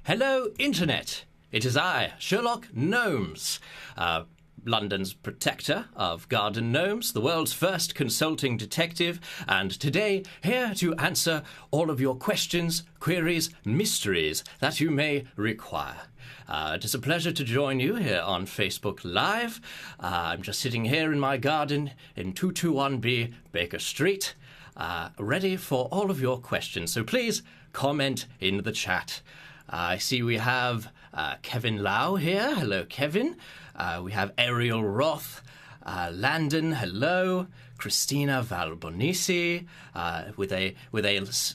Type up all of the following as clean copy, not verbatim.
Hello, Internet. It is I, Sherlock Gnomes, London's protector of garden gnomes, the world's first consulting detective, and today here to answer all of your questions, queries, mysteries that you may require. It is a pleasure to join you here on Facebook Live. I'm just sitting here in my garden in 221B Baker Street, ready for all of your questions. So please comment in the chat. I see we have Kevin Lau here. Hello, Kevin. We have Ariel Roth, Landon. Hello, Christina Valbonisi with a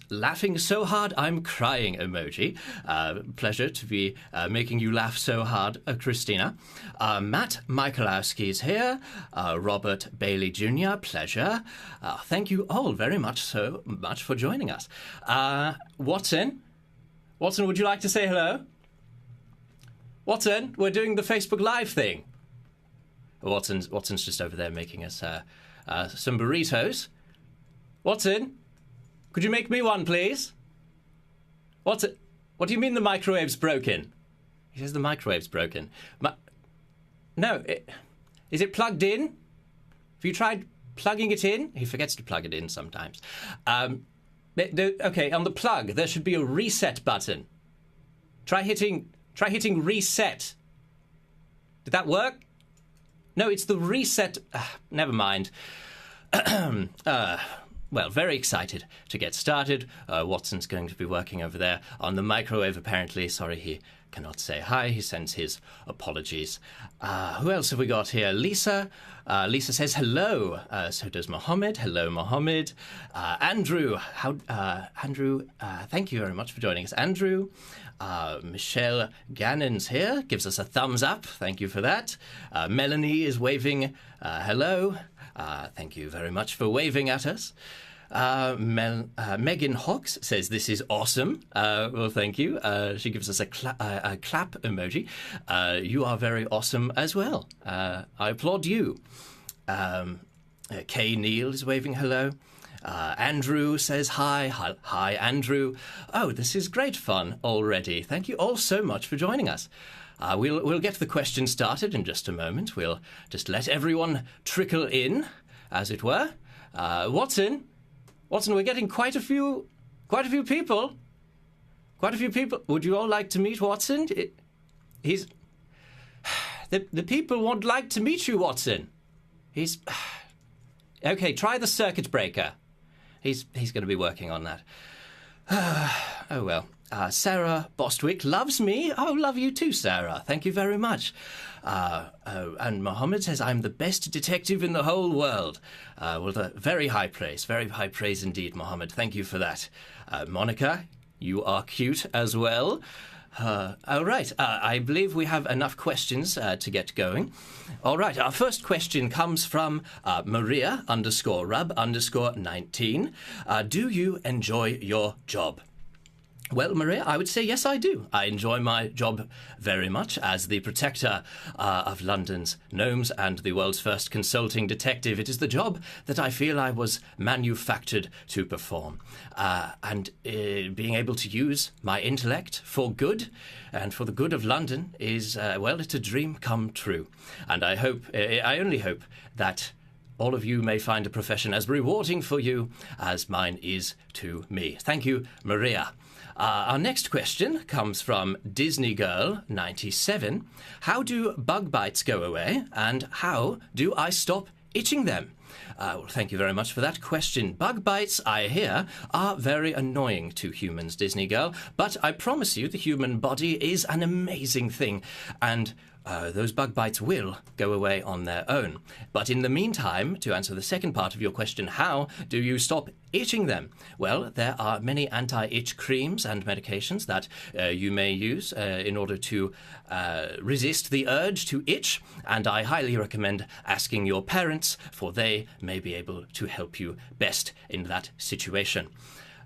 laughing so hard I'm crying emoji. Pleasure to be making you laugh so hard, Christina. Matt Michalowski is here. Robert Bailey Jr. Pleasure. Thank you all very much for joining us. Watson, would you like to say hello? Watson, we're doing the Facebook Live thing. Watson's just over there making us some burritos. Watson, could you make me one, please? Watson, what do you mean the microwave's broken? He says the microwave's broken. Is it plugged in? Have you tried plugging it in? He forgets to plug it in sometimes. Okay, on the plug, there should be a reset button. Try hitting reset. Did that work? No, it's the reset. Never mind. Well, very excited to get started. Watson's going to be working over there on the microwave, apparently. Sorry, he cannot say hi. He sends his apologies. Who else have we got here? Lisa. Lisa says hello. So does Mohammed. Hello, Mohammed. Andrew. Andrew, thank you very much for joining us. Andrew. Michelle Gannon's here. Gives us a thumbs up. Thank you for that. Melanie is waving hello. Thank you very much for waving at us. Megan Hawks says this is awesome. Well, thank you. She gives us a clap emoji. You are very awesome as well. I applaud you. Kay Neal is waving hello. Andrew says hi. Hi, Andrew. Oh, this is great fun already. Thank you all so much for joining us. We'll get the questions started in just a moment. We'll just let everyone trickle in, as it were. Watson, we're getting quite a few people. Quite a few people. Would you all like to meet Watson? The people would like to meet you, Watson. Okay, try the circuit breaker. He's going to be working on that. Oh, well. Sarah Bostwick loves me. Oh, love you too, Sarah. Thank you very much. And Mohammed says, I'm the best detective in the whole world. Well, very high praise indeed, Mohammed. Thank you for that. Monica, you are cute as well. All right, I believe we have enough questions to get going. All right, our first question comes from Maria_Rub_19. Do you enjoy your job? Well, Maria, I would say yes, I do. I enjoy my job very much as the protector of London's gnomes and the world's first consulting detective. It is the job that I feel I was manufactured to perform. And being able to use my intellect for good and for the good of London is, well, it's a dream come true. And I only hope that all of you may find a profession as rewarding for you as mine is to me. Thank you, Maria. Our next question comes from Disney Girl 97. How do bug bites go away, and how do I stop itching them? Well, thank you very much for that question. Bug bites, I hear, are very annoying to humans, Disney Girl, but I promise you the human body is an amazing thing, and those bug bites will go away on their own. But in the meantime, to answer the second part of your question, how do you stop itching them? Well, there are many anti-itch creams and medications that you may use in order to resist the urge to itch, and I highly recommend asking your parents, for they may be able to help you best in that situation.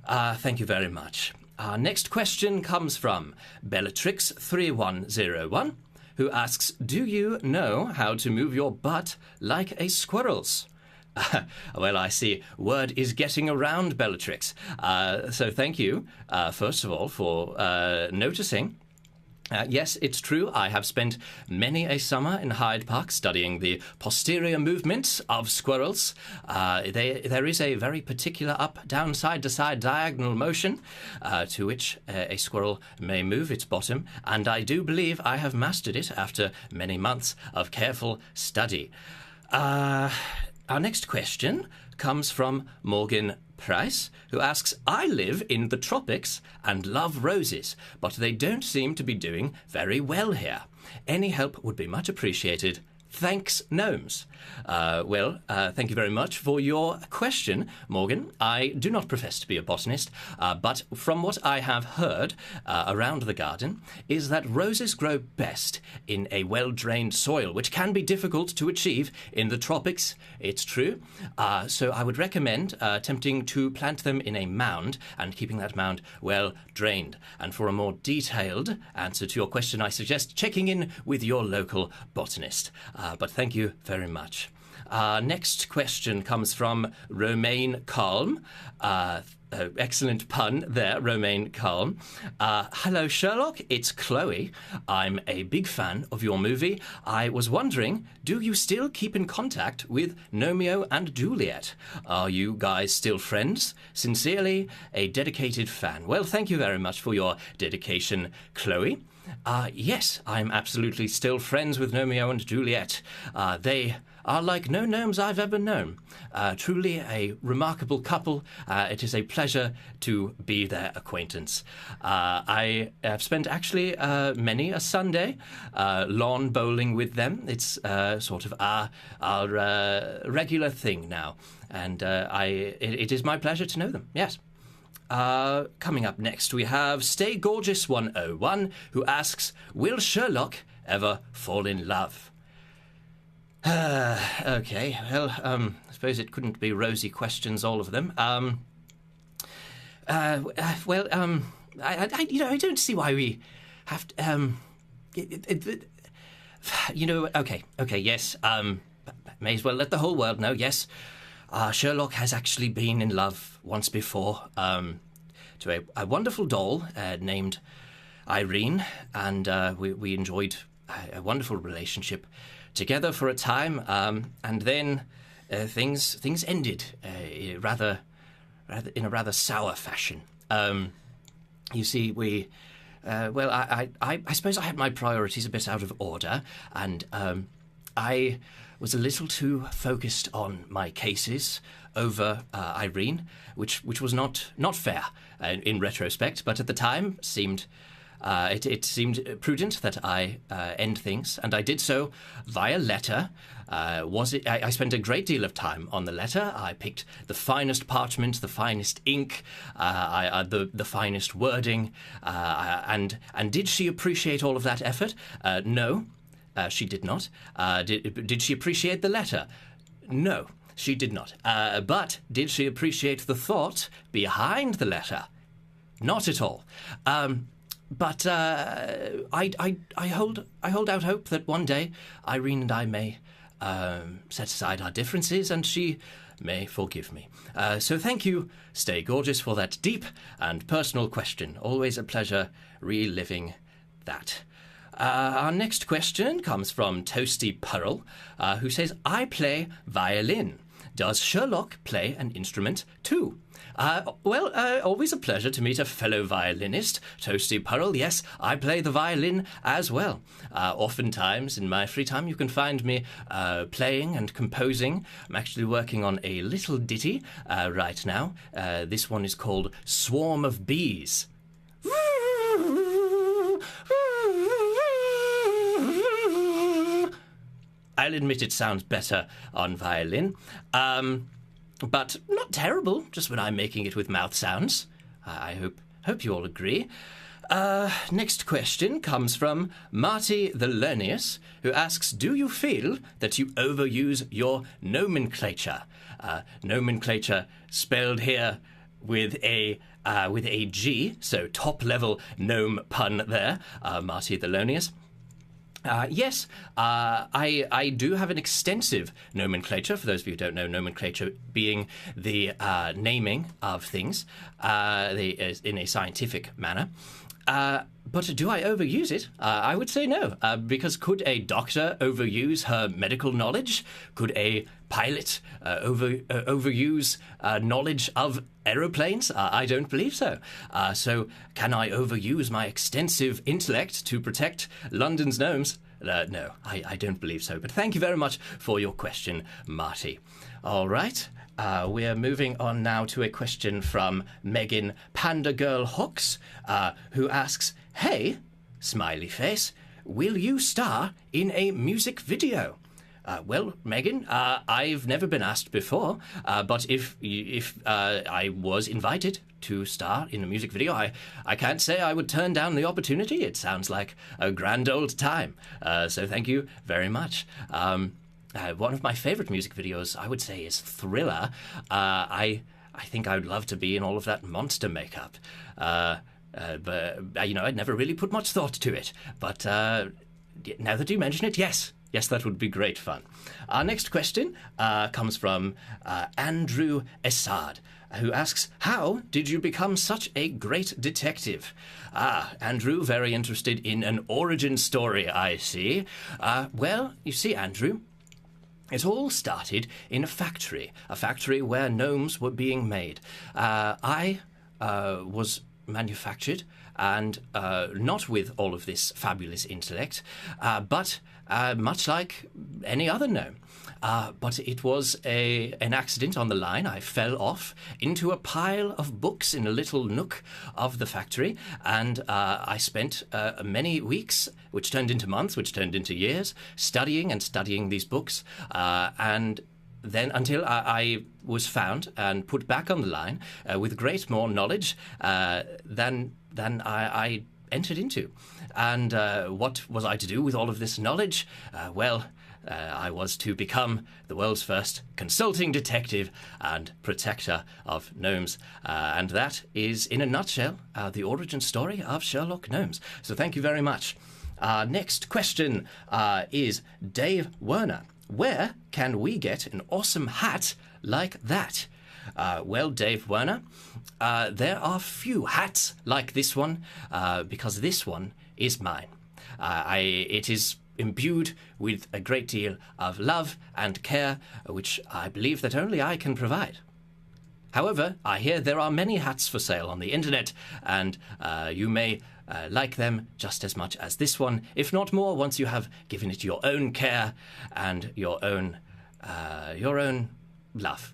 Thank you very much. Our next question comes from Bellatrix3101. Who asks, do you know how to move your butt like a squirrel's? Well, I see word is getting around, Bellatrix. So thank you, first of all, for noticing. Yes, it's true. I have spent many a summer in Hyde Park studying the posterior movements of squirrels. There is a very particular up, down, side-to-side diagonal motion to which a squirrel may move its bottom, and I do believe I have mastered it after many months of careful study. Our next question comes from Morgan Price, who asks, I live in the tropics and love roses, but they don't seem to be doing very well here. Any help would be much appreciated. Thanks, gnomes. Thank you very much for your question, Morgan. I do not profess to be a botanist, but from what I have heard around the garden is that roses grow best in a well-drained soil, which can be difficult to achieve in the tropics. It's true. So I would recommend attempting to plant them in a mound and keeping that mound well drained. And for a more detailed answer to your question, I suggest checking in with your local botanist. But thank you very much. Next question comes from Romaine Calm. Excellent pun there, Romaine Calm. Hello, Sherlock. It's Chloe. I'm a big fan of your movie. I was wondering, do you still keep in contact with Romeo and Juliet? Are you guys still friends? Sincerely, a dedicated fan. Well, thank you very much for your dedication, Chloe. Yes, I'm absolutely still friends with Romeo and Juliet. They are like no gnomes I've ever known. Truly a remarkable couple. It is a pleasure to be their acquaintance. I have spent actually many a Sunday lawn bowling with them. It's sort of our regular thing now. And it is my pleasure to know them, yes. Coming up next, we have Stay Gorgeous 101, who asks, will Sherlock ever fall in love? Okay, well, I suppose it couldn't be rosy questions, all of them. I don't see why we have to, okay, yes, may as well let the whole world know, yes. Sherlock has actually been in love once before to a wonderful doll named Irene, and we enjoyed a wonderful relationship together for a time, and then things ended rather in a rather sour fashion. You see, I suppose I had my priorities a bit out of order, and I was a little too focused on my cases over Irene, which was not fair in retrospect, but at the time it seemed prudent that I end things, and I did so via letter. I spent a great deal of time on the letter. I picked the finest parchment, the finest ink, the finest wording, and did she appreciate all of that effort? No. She did not. Did she appreciate the letter? No, she did not. But did she appreciate the thought behind the letter? Not at all. But I hold out hope that one day Irene and I may set aside our differences and she may forgive me. So thank you, Stay Gorgeous, for that deep and personal question. Always a pleasure reliving that. Our next question comes from Toasty Pearl, who says, I play violin. Does Sherlock play an instrument too? Always a pleasure to meet a fellow violinist. Toasty Pearl, yes, I play the violin as well. Oftentimes, in my free time, you can find me playing and composing. I'm actually working on a little ditty right now. This one is called Swarm of Bees. I'll admit it sounds better on violin, but not terrible, just when I'm making it with mouth sounds. I hope you all agree. Next question comes from Marty the Lernius, who asks, do you feel that you overuse your nomenclature? Nomenclature spelled here with a G, so top-level gnome pun there, Marty the Lernius. Yes, I do have an extensive nomenclature. For those of you who don't know, nomenclature being the naming of things in a scientific manner. But do I overuse it? I would say no, because could a doctor overuse her medical knowledge? Could a pilot overuse knowledge of aeroplanes? I don't believe so. So can I overuse my extensive intellect to protect London's gnomes? No, I don't believe so. But thank you very much for your question, Marty. All right. We're moving on now to a question from Megan Panda Girl Hooks, who asks, "Hey, smiley face, will you star in a music video?" Well, Megan, I've never been asked before, but if I was invited to star in a music video, I can't say I would turn down the opportunity. It sounds like a grand old time. So thank you very much. One of my favourite music videos, I would say, is Thriller. I think I would love to be in all of that monster makeup. But, I'd never really put much thought to it. But now that you mention it, yes, that would be great fun. Our next question comes from Andrew Essard, who asks, "How did you become such a great detective?" Andrew, very interested in an origin story, I see. Well, you see, Andrew, it all started in a factory where gnomes were being made. I was manufactured, and not with all of this fabulous intellect, but much like any other gnome. But it was an accident on the line. I fell off into a pile of books in a little nook of the factory, and I spent many weeks, which turned into months, which turned into years, studying these books, and then until I was found and put back on the line with great more knowledge than I entered into. And what was I to do with all of this knowledge? I was to become the world's first consulting detective and protector of gnomes. And that is, in a nutshell, the origin story of Sherlock Gnomes. So thank you very much. Next question is Dave Werner. "Where can we get an awesome hat like that?" Well, Dave Werner, there are few hats like this one, because this one is mine. It is imbued with a great deal of love and care, which I believe that only I can provide. However, I hear there are many hats for sale on the internet, and you may like them just as much as this one, if not more, once you have given it your own care and your own love.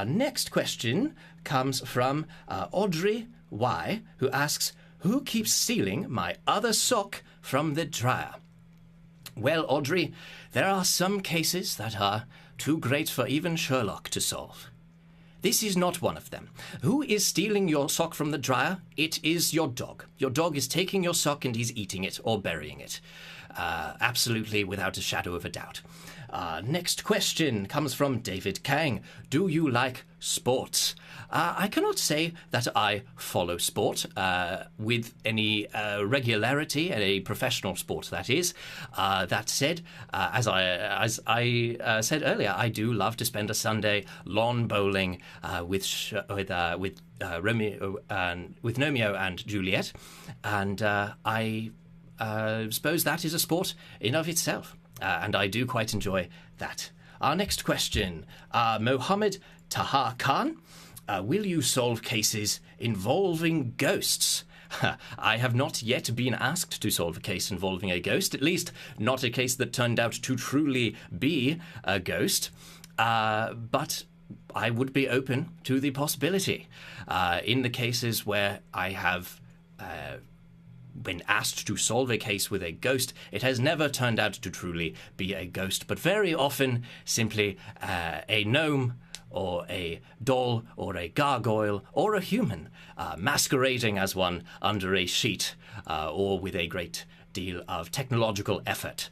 Next question comes from Audrey Y, who asks, "Who keeps stealing my other sock from the dryer?" Well, Audrey, there are some cases that are too great for even Sherlock to solve. This is not one of them. Who is stealing your sock from the dryer? It is your dog. Your dog is taking your sock and he's eating it or burying it. Absolutely, without a shadow of a doubt. Next question comes from David Kang. "Do you like sports?" I cannot say that I follow sport with any regularity, a professional sport, that is. That said, as I said earlier, I do love to spend a Sunday lawn bowling with Romeo and Juliet, and I suppose that is a sport in of itself. And I do quite enjoy that. Our next question, Mohammed Tahar Khan. "Will you solve cases involving ghosts?" I have not yet been asked to solve a case involving a ghost, at least not a case that turned out to truly be a ghost. But I would be open to the possibility. In the cases where I have been asked to solve a case with a ghost, it has never turned out to truly be a ghost, but very often simply a gnome or a doll or a gargoyle or a human masquerading as one under a sheet or with a great deal of technological effort.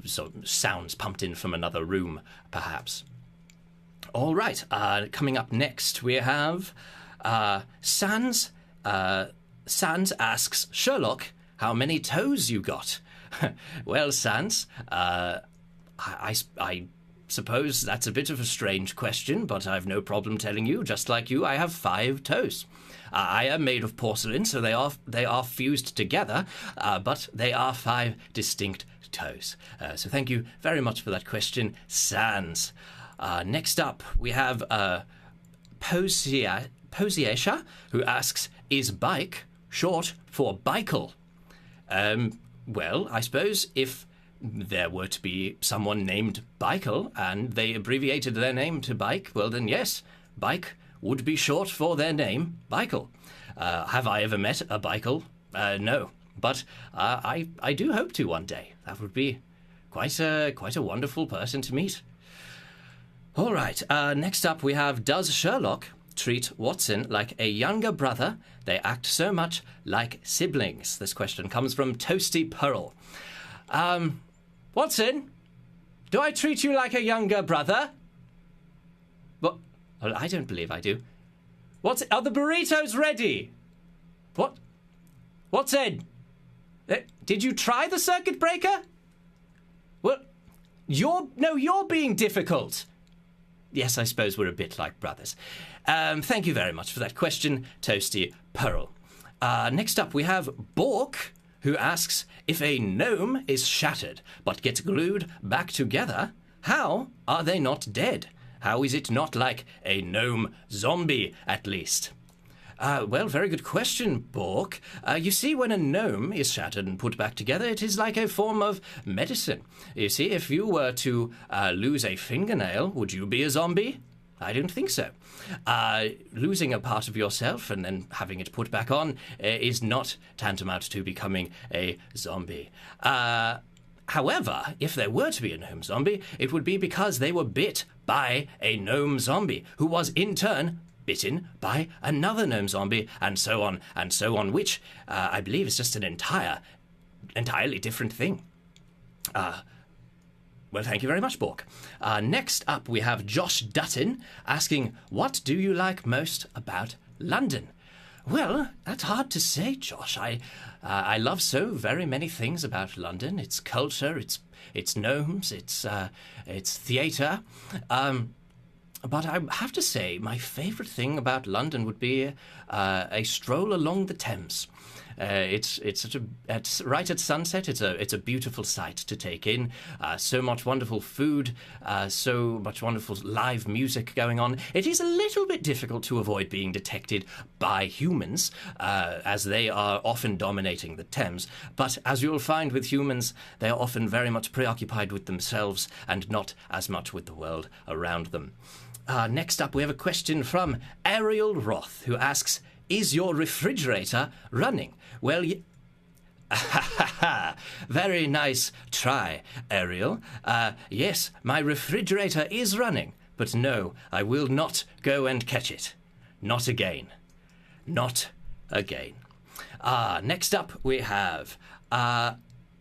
So sounds pumped in from another room, perhaps. All right, coming up next we have Sans. Sans asks, "Sherlock, how many toes you got?" Well, Sans, I suppose that's a bit of a strange question, but I've no problem telling you. Just like you, I have 5 toes. I am made of porcelain, so they are fused together, but they are 5 distinct toes. So thank you very much for that question, Sans. Next up, we have Posiesha, who asks, is bike short for bicycle? Well, I suppose if there were to be someone named Bikel and they abbreviated their name to Bike, well then yes, Bike would be short for their name, Bikel. Have I ever met a Bikel? No, but I do hope to one day. That would be quite a wonderful person to meet. All right, next up we have, does Sherlock treat Watson like a younger brother? They act so much like siblings. This question comes from Toasty Pearl. Watson, do I treat you like a younger brother? What? Well, I don't believe I do. Are the burritos ready? What? Watson, did you try the circuit breaker? Well, you're being difficult. Yes, I suppose we're a bit like brothers. Thank you very much for that question, Toasty Pearl. Next up, we have Bork, who asks, if a gnome is shattered but gets glued back together, how are they not dead? How is it not like a gnome zombie, at least? Well, very good question, Bork. You see, when a gnome is shattered and put back together, it is like a form of medicine. You see, if you were to lose a fingernail, would you be a zombie? I don't think so. Losing a part of yourself and then having it put back on is not tantamount to becoming a zombie. However, if there were to be a gnome zombie, it would be because they were bit by a gnome zombie, who was in turn bitten by another gnome zombie, and so on, which I believe is just an entirely different thing. Well, thank you very much, Bork. Next up, we have Josh Dutton asking, what do you like most about London? Well, that's hard to say, Josh. I love so very many things about London. Its culture, its gnomes, its theatre. But I have to say, my favourite thing about London would be a stroll along the Thames. It's right at sunset. It's a beautiful sight to take in. So much wonderful food, so much wonderful live music going on. It is a little bit difficult to avoid being detected by humans, as they are often dominating the Thames. But as you'll find with humans, they are often very much preoccupied with themselves and not as much with the world around them. Next up, we have a question from Ariel Roth, who asks, is your refrigerator running? Well, very nice try, Ariel. Yes, my refrigerator is running, but no, I will not go and catch it. Not again. Not again. Next up, we have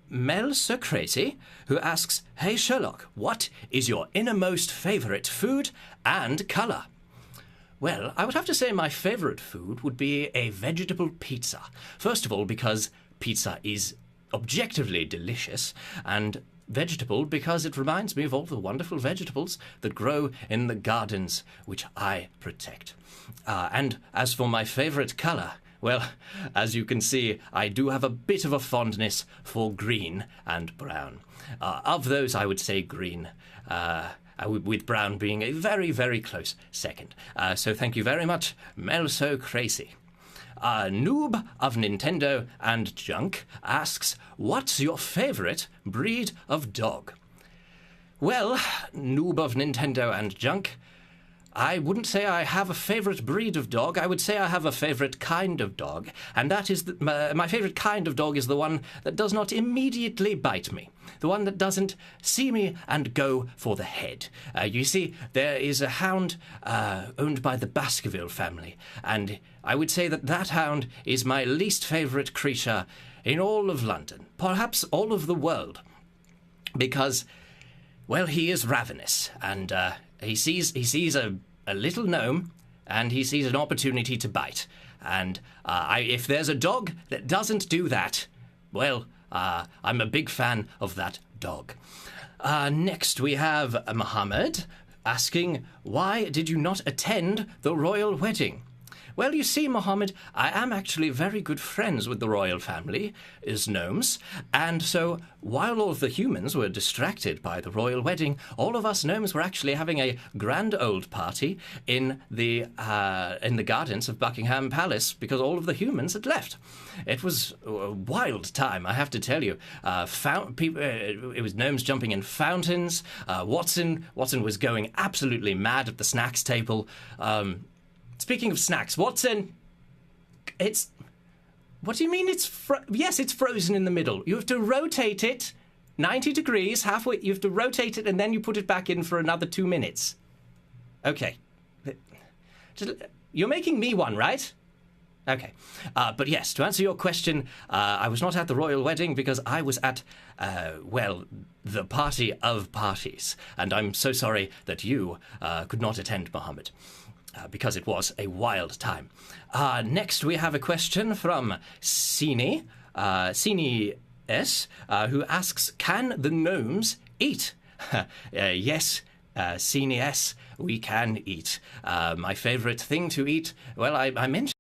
Mel Socrates, who asks, hey Sherlock, what is your innermost favourite food and colour? Well, I would have to say my favourite food would be a vegetable pizza. First of all, because pizza is objectively delicious, and vegetable because it reminds me of all the wonderful vegetables that grow in the gardens which I protect. And as for my favourite colour, well, as you can see, I do have a bit of a fondness for green and brown. Of those, I would say green, with brown being a very, very close second. So thank you very much, Melso Crazy. Noob of Nintendo and Junk asks, what's your favourite breed of dog? Well, Noob of Nintendo and Junk, I wouldn't say I have a favourite breed of dog. I would say I have a favourite kind of dog, and that is my favourite kind of dog is the one that does not immediately bite me, the one that doesn't see me and go for the head. You see, there is a hound owned by the Baskerville family, and I would say that hound is my least favourite creature in all of London, perhaps all of the world, because, well, he is ravenous, and he sees a little gnome, and he sees an opportunity to bite. And if there's a dog that doesn't do that, well, I'm a big fan of that dog. Next, we have Mohammed asking, why did you not attend the royal wedding? Well, you see, Mohammed, I am actually very good friends with the royal family, as gnomes, and so while all of the humans were distracted by the royal wedding, all of us gnomes were actually having a grand old party in the gardens of Buckingham Palace because all of the humans had left. It was a wild time, I have to tell you. It was gnomes jumping in fountains. Watson was going absolutely mad at the snacks table. Speaking of snacks, Watson, what do you mean yes, it's frozen in the middle. You have to rotate it 90 degrees, halfway, you have to rotate it and then you put it back in for another 2 minutes. Okay. You're making me one, right? Okay. But yes, to answer your question, I was not at the royal wedding because I was at, the party of parties. And I'm so sorry that you could not attend, Mohammed. Because it was a wild time. Next, we have a question from Sini S, who asks, can the gnomes eat? Yes, Sini S, we can eat. My favorite thing to eat, well, I mentioned